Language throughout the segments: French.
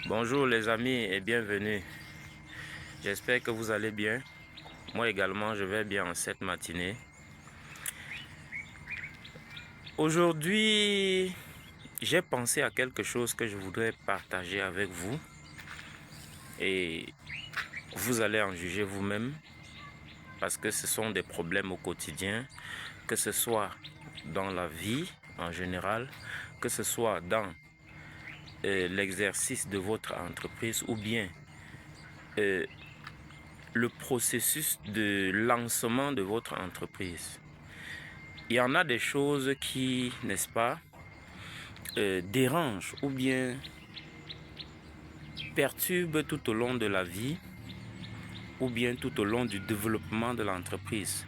Bonjour les amis et bienvenue. J'espère que vous allez bien. Moi également, je vais bien en cette matinée. Aujourd'hui, j'ai pensé à quelque chose que je voudrais partager avec vous et vous allez en juger vous-même parce que ce sont des problèmes au quotidien, que ce soit dans la vie en général, que ce soit dans l'exercice de votre entreprise ou bien euh, le processus de lancement de votre entreprise. Il y en a des choses qui, n'est-ce pas, dérangent ou bien perturbent tout au long de la vie ou bien tout au long du développement de l'entreprise.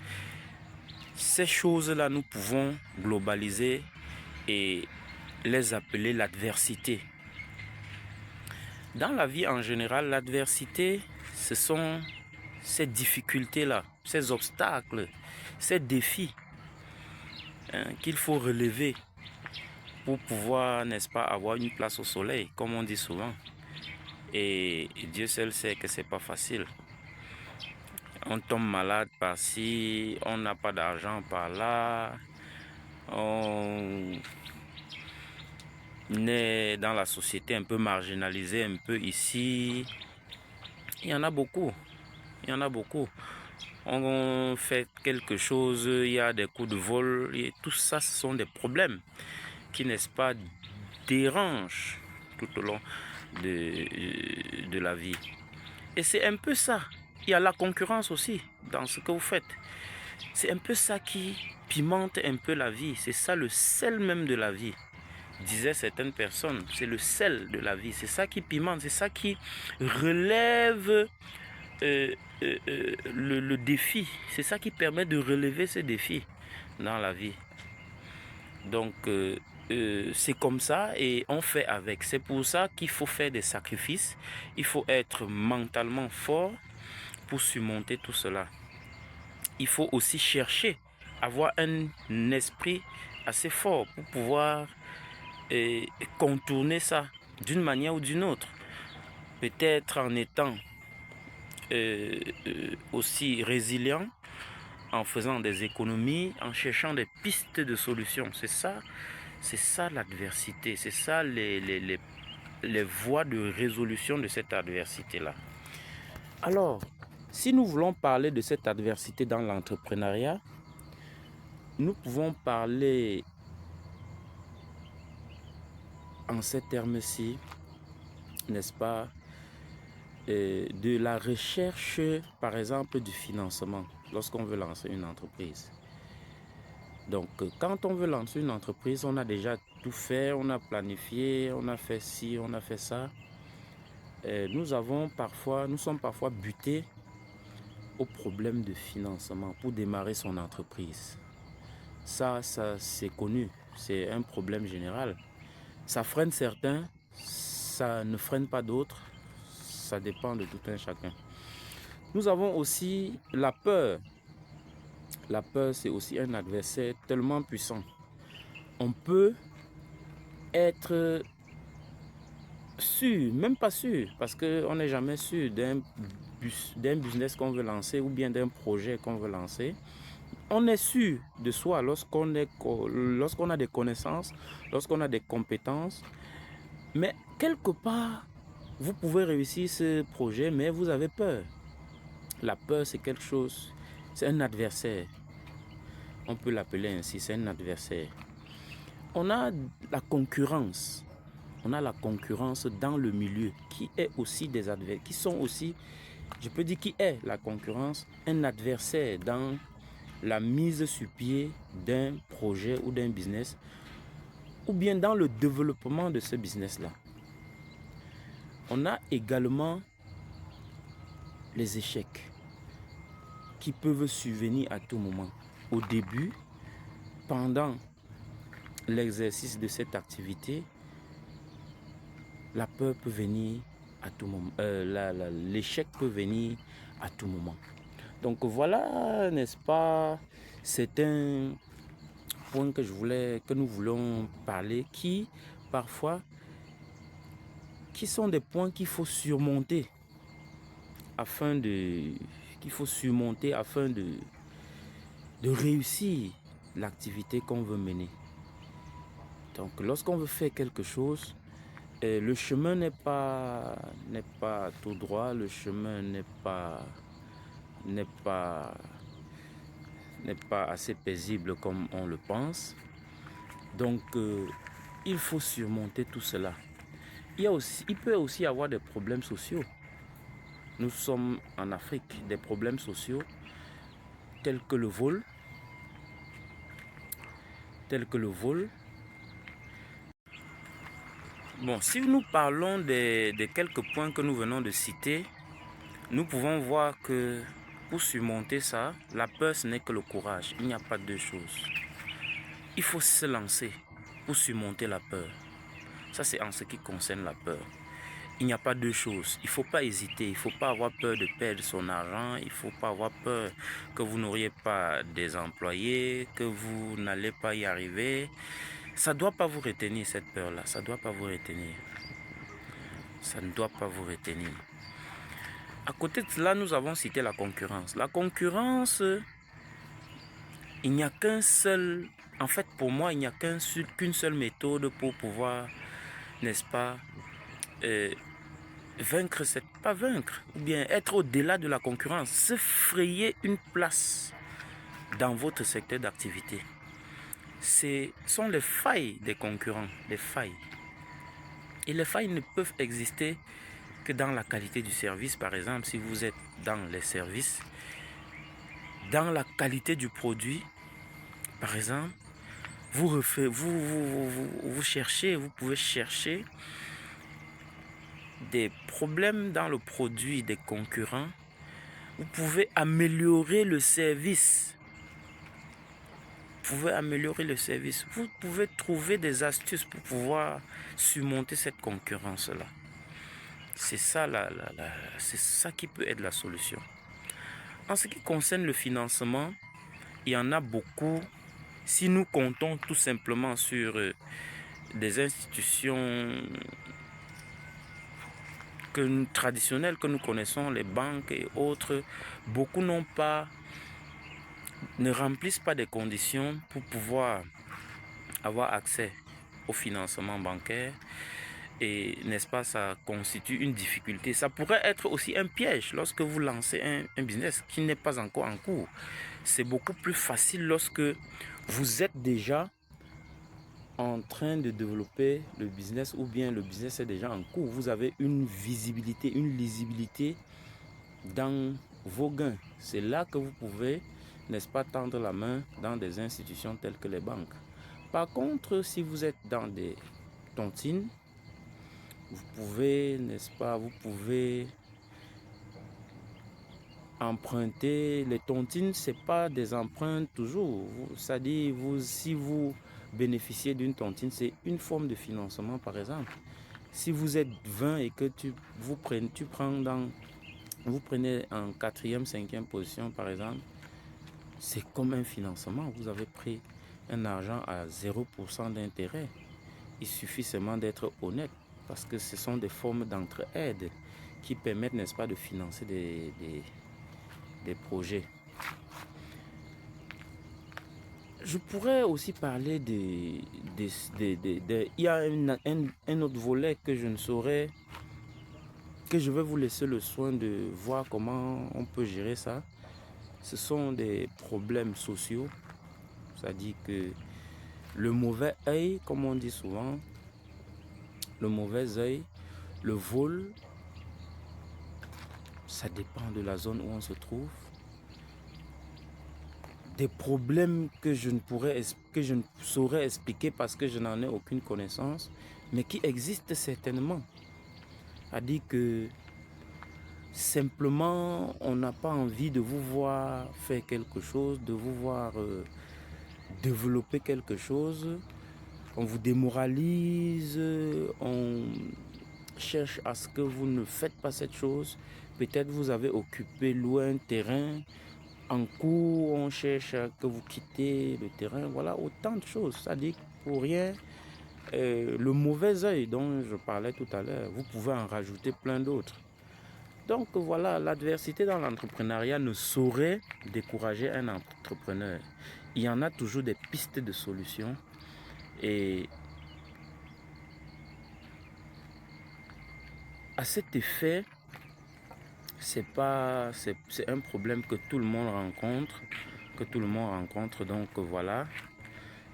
Ces choses-là, nous pouvons globaliser et les appeler l'adversité. Dans la vie en général, l'adversité, ce sont ces difficultés-là, ces obstacles, ces défis qu'il faut relever pour pouvoir, n'est-ce pas, avoir une place au soleil, comme on dit souvent. Et Dieu seul sait que c'est pas facile. On tombe malade par-ci, on n'a pas d'argent par-là, on est dans la société un peu marginalisé, un peu ici. Il y en a beaucoup. Il y en a beaucoup. On fait quelque chose, il y a des coups de vol, et tout ça, ce sont des problèmes qui, n'est-ce pas, dérangent tout au long de la vie. Et c'est un peu ça. Il y a la concurrence aussi dans ce que vous faites. C'est un peu ça qui pimente un peu la vie. C'est ça le sel même de la vie. Disaient certaines personnes, c'est le sel de la vie. C'est ça qui pimente, c'est ça qui relève le défi. C'est ça qui permet de relever ce défi dans la vie. Donc, c'est comme ça et on fait avec. C'est pour ça qu'il faut faire des sacrifices. Il faut être mentalement fort pour surmonter tout cela. Il faut aussi chercher, avoir un esprit assez fort pour pouvoir contourner ça d'une manière ou d'une autre. Peut-être en étant aussi résilient, en faisant des économies, en cherchant des pistes de solutions. C'est ça l'adversité, c'est ça les voies de résolution de cette adversité-là. Alors, si nous voulons parler de cette adversité dans l'entrepreneuriat, nous pouvons parler en ces termes-ci, n'est-ce pas, de la recherche, par exemple, du financement lorsqu'on veut lancer une entreprise. Donc, quand on veut lancer une entreprise, on a déjà tout fait, on a planifié, on a fait ci, on a fait ça. Nous sommes parfois butés au problème de financement pour démarrer son entreprise. Ça c'est connu, c'est un problème général. Ça freine certains, ça ne freine pas d'autres, ça dépend de tout un chacun. Nous avons aussi la peur. La peur, c'est aussi un adversaire tellement puissant. On peut être sûr, même pas sûr, parce qu'on n'est jamais sûr d'un business qu'on veut lancer ou bien d'un projet qu'on veut lancer. On est sûr de soi lorsqu'on a des connaissances, lorsqu'on a des compétences. Mais quelque part, vous pouvez réussir ce projet, mais vous avez peur. La peur, c'est quelque chose, c'est un adversaire. On peut l'appeler ainsi, c'est un adversaire. On a la concurrence. On a la concurrence dans le milieu qui est aussi des adversaires, qui sont aussi, je peux dire qui est la concurrence, un adversaire dans la mise sur pied d'un projet ou d'un business ou bien dans le développement de ce business-là. On a également les échecs qui peuvent survenir à tout moment. Au début, pendant l'exercice de cette activité, la peur peut venir à tout moment. L'échec peut venir à tout moment. Donc voilà, n'est-ce pas, c'est un point que nous voulons parler qui, parfois, qui sont des points qu'il faut surmonter afin de réussir l'activité qu'on veut mener. Donc lorsqu'on veut faire quelque chose, le chemin n'est pas tout droit, le chemin n'est pas assez paisible comme on le pense. Donc il faut surmonter tout cela. Il peut aussi y avoir des problèmes sociaux. Nous sommes en Afrique, des problèmes sociaux tels que le vol. Bon, si nous parlons de quelques points que nous venons de citer, nous pouvons voir que pour surmonter ça, la peur, ce n'est que le courage. Il n'y a pas deux choses. Il faut se lancer pour surmonter la peur. Ça, c'est en ce qui concerne la peur. Il n'y a pas deux choses. Il ne faut pas hésiter. Il ne faut pas avoir peur de perdre son argent. Il ne faut pas avoir peur que vous n'auriez pas des employés, que vous n'allez pas y arriver. Ça ne doit pas vous retenir, cette peur-là. Ça ne doit pas vous retenir. Ça ne doit pas vous retenir. À côté de cela, nous avons cité la concurrence. La concurrence, il n'y a qu'un seul... En fait, pour moi, il n'y a qu'une seule méthode pour pouvoir, n'est-ce pas, ou bien être au-delà de la concurrence, se frayer une place dans votre secteur d'activité. Ce sont les failles des concurrents, les failles. Et les failles ne peuvent exister que dans la qualité du service, par exemple, si vous êtes dans les services, dans la qualité du produit, par exemple, vous pouvez chercher des problèmes dans le produit des concurrents, vous pouvez améliorer le service. Vous pouvez trouver des astuces pour pouvoir surmonter cette concurrence-là. C'est ça, c'est ça qui peut être la solution. En ce qui concerne le financement, il y en a beaucoup. Si nous comptons tout simplement sur des institutions traditionnelles que nous connaissons, les banques et autres, beaucoup ne remplissent pas des conditions pour pouvoir avoir accès au financement bancaire. Et n'est-ce pas, ça constitue une difficulté. Ça pourrait être aussi un piège lorsque vous lancez un business qui n'est pas encore en cours. C'est beaucoup plus facile lorsque vous êtes déjà en train de développer le business ou bien le business est déjà en cours. Vous avez une visibilité, une lisibilité dans vos gains. C'est là que vous pouvez, n'est-ce pas, tendre la main dans des institutions telles que les banques. Par contre, si vous êtes dans des tontines, vous pouvez, n'est-ce pas, emprunter. Les tontines, ce n'est pas des emprunts toujours. C'est-à-dire, si vous bénéficiez d'une tontine, c'est une forme de financement, par exemple. Si vous êtes 20 et que vous prenez en 4e, 5e position, par exemple, c'est comme un financement. Vous avez pris un argent à 0% d'intérêt. Il suffit seulement d'être honnête parce que ce sont des formes d'entraide qui permettent, n'est-ce pas, de financer des projets. Je pourrais aussi parler il y a un autre volet que je vais vous laisser le soin de voir comment on peut gérer ça. Ce sont des problèmes sociaux. C'est-à-dire que le mauvais œil, comme on dit souvent, le mauvais œil, le vol, ça dépend de la zone où on se trouve. Des problèmes que je ne saurais expliquer parce que je n'en ai aucune connaissance, mais qui existent certainement. C'est-à-dire que simplement, on n'a pas envie de vous voir faire quelque chose, de vous voir développer quelque chose. On vous démoralise, on cherche à ce que vous ne faites pas cette chose. Peut-être vous avez occupé loin un terrain. En cours, on cherche à que vous quittez le terrain. Voilà, autant de choses. C'est-à-dire pour rien, le mauvais œil dont je parlais tout à l'heure, vous pouvez en rajouter plein d'autres. Donc voilà, l'adversité dans l'entrepreneuriat ne saurait décourager un entrepreneur. Il y en a toujours des pistes de solutions et à cet effet, c'est un problème que tout le monde rencontre, donc voilà,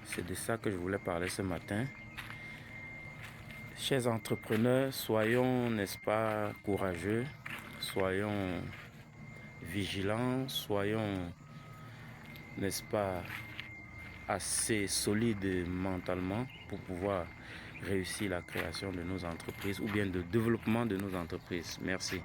c'est de ça que je voulais parler ce matin. Chers entrepreneurs, soyons, n'est-ce pas, courageux, soyons vigilants, soyons, n'est-ce pas, assez solides mentalement pour pouvoir réussir la création de nos entreprises ou bien le développement de nos entreprises. Merci.